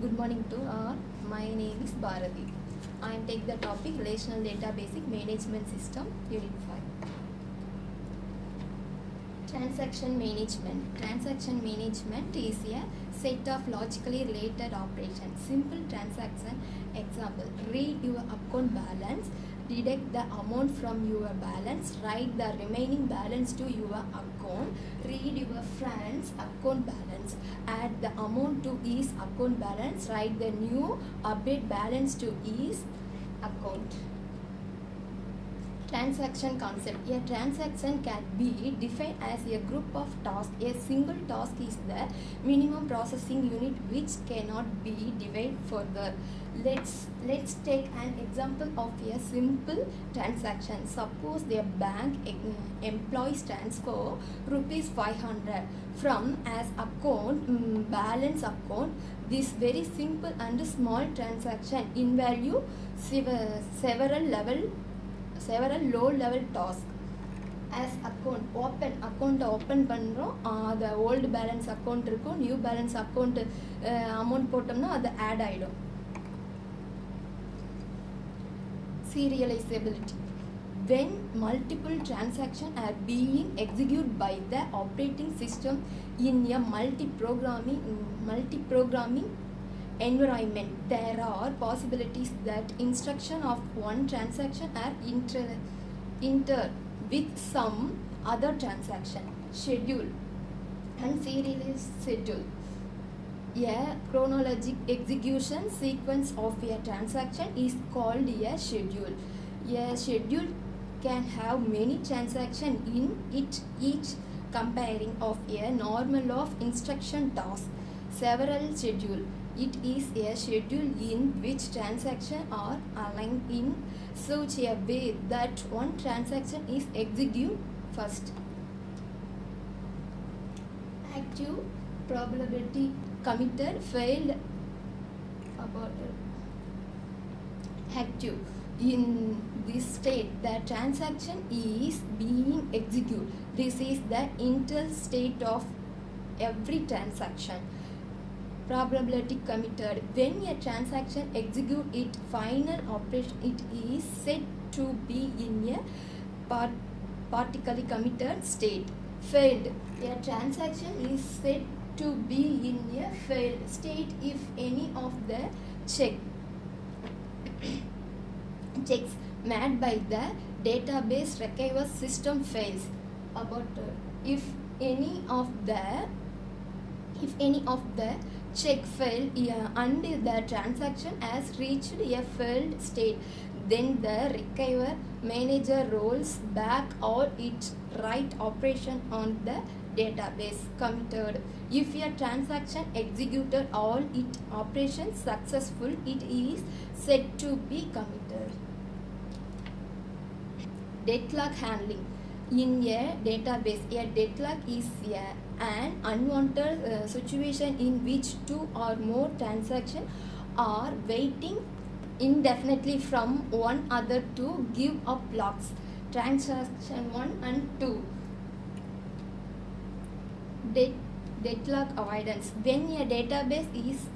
Good morning to all. My name is Bharati. I am take the topic Relational Database Management System Unit 5. Transaction Management. Transaction Management is a set of logically related operations. Simple transaction example. Read your account balance, deduct the amount from your balance, write the remaining balance to your account, read your friend's account balance, add the amount to his account balance, write the new update balance to his account. Transaction concept. A transaction can be defined as a group of tasks. A single task is the minimum processing unit which cannot be divided further. Let's take an example of a simple transaction. Suppose the bank employees transfer rupees 500 from as account balance account. This very simple and small transaction in value several low level tasks. As account open பண்றோம் the old balance account இருக்கும் new balance account amount போட்டோம்னா அது add ஆயிடும். Serializability. When multiple transactions are being executed by the operating system in a multi-programming environment, there are possibilities that instruction of one transaction are inter with some other transaction. Schedule and serialized schedule. A chronologic execution sequence of a transaction is called a schedule. A schedule can have many transactions in it, each comparing of a normal of instruction task. Several schedule. It is a schedule in which transactions are aligned in such a way that one transaction is executed first. Active probability committed failed aborted. Active. In this state, the transaction is being executed. This is the initial state of every transaction. Probability committed. When a transaction executes its final operation, it is said to be in a partially committed state. Failed. A transaction is said to be in a failed state if any of the checks made by the database recovery system fails. If any of the check failed and the transaction has reached a failed state, then the recovery manager rolls back all its right operation on the database. Committed. If a transaction executed all its operations successful, it is said to be committed. Deadlock handling. In a database, a deadlock is an unwanted situation in which two or more transactions are waiting indefinitely from one other to give up locks. Transaction 1 and 2. Deadlock avoidance. When a database is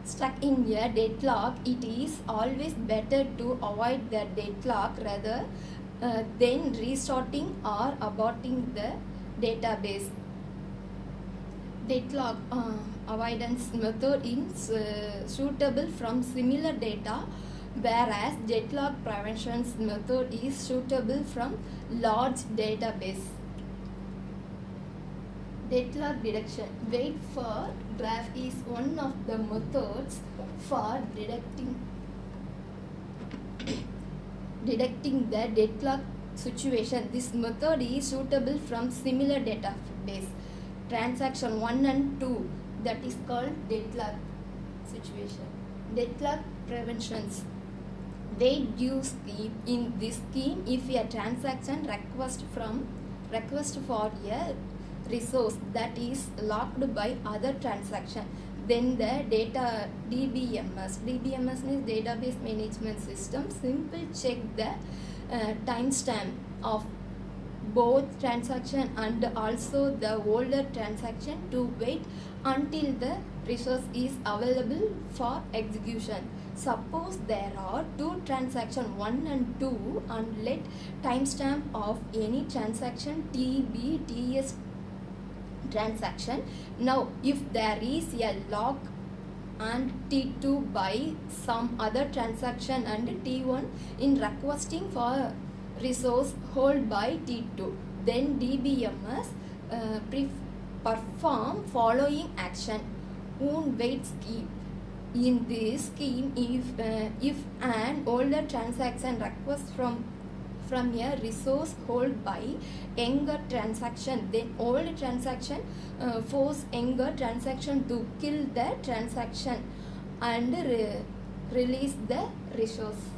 stuck in a deadlock, it is always better to avoid the deadlock rather than restarting or aborting the database. Deadlock avoidance method is suitable from similar data, whereas deadlock prevention method is suitable from large database. Deadlock detection. Wait for graph is one of the methods for detecting the deadlock situation. This method is suitable from similar database. Transaction 1 and 2, that is called deadlock situation. Deadlock preventions. Wait due scheme. In this scheme, if a transaction request for a resource that is locked by other transaction, then the DBMS is database management system simple check the timestamp of both transaction and also the older transaction to wait until the resource is available for execution. Suppose there are two transactions 1 and 2 and let timestamp of any transaction T be TS transaction. Now if there is a lock and T2 by some other transaction and T1 in requesting for resource held by T2, then DBMS perform following action. Own wait scheme. In this scheme, if an older transaction requests from a resource held by younger transaction, then old transaction force younger transaction to kill the transaction and release the resource.